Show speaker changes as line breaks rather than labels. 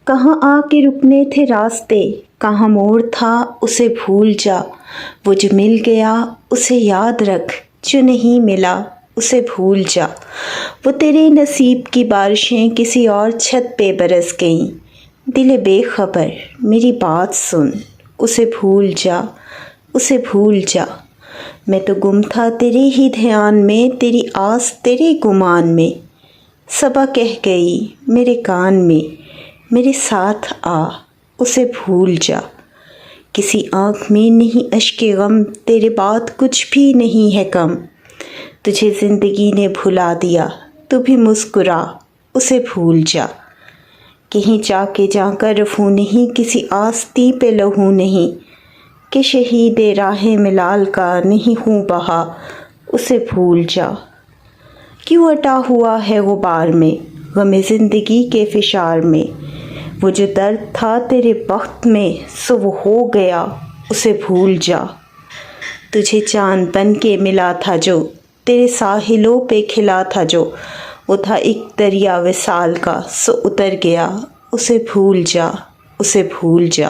کہاں آ کے رکنے تھے راستے، کہاں موڑ تھا اسے بھول جا، وہ جو مل گیا اسے یاد رکھ، جو نہیں ملا اسے بھول جا۔ وہ تیرے نصیب کی بارشیں کسی اور چھت پہ برس گئیں، دل بے خبر میری بات سن، اسے بھول جا، اسے بھول جا۔ میں تو گم تھا تیرے ہی دھیان میں، تیری آس تیرے گمان میں، صبا کہہ گئی میرے کان میں، میرے ساتھ آ، اسے بھول جا۔ کسی آنکھ میں نہیں اشک غم، تیرے بعد کچھ بھی نہیں ہے کم، تجھے زندگی نے بھلا دیا، تو بھی مسکرا، اسے بھول جا۔ کہیں جا کے جا کر رفو نہیں، کسی آستین پہ لہو نہیں، کہ شہید راہ ملال کا نہیں خوں بہا، اسے بھول جا۔ کیوں اٹا ہوا ہے غبار میں، غم زندگی کے فشار میں، وہ جو درد تھا تیرے بخت میں سو وہ ہو گیا، اسے بھول جا۔ تجھے چاند بن کے ملا تھا جو، تیرے ساحلوں پہ کھلا تھا جو، وہ تھا ایک دریا وصال کا سو اتر گیا، اسے بھول جا، اسے بھول جا۔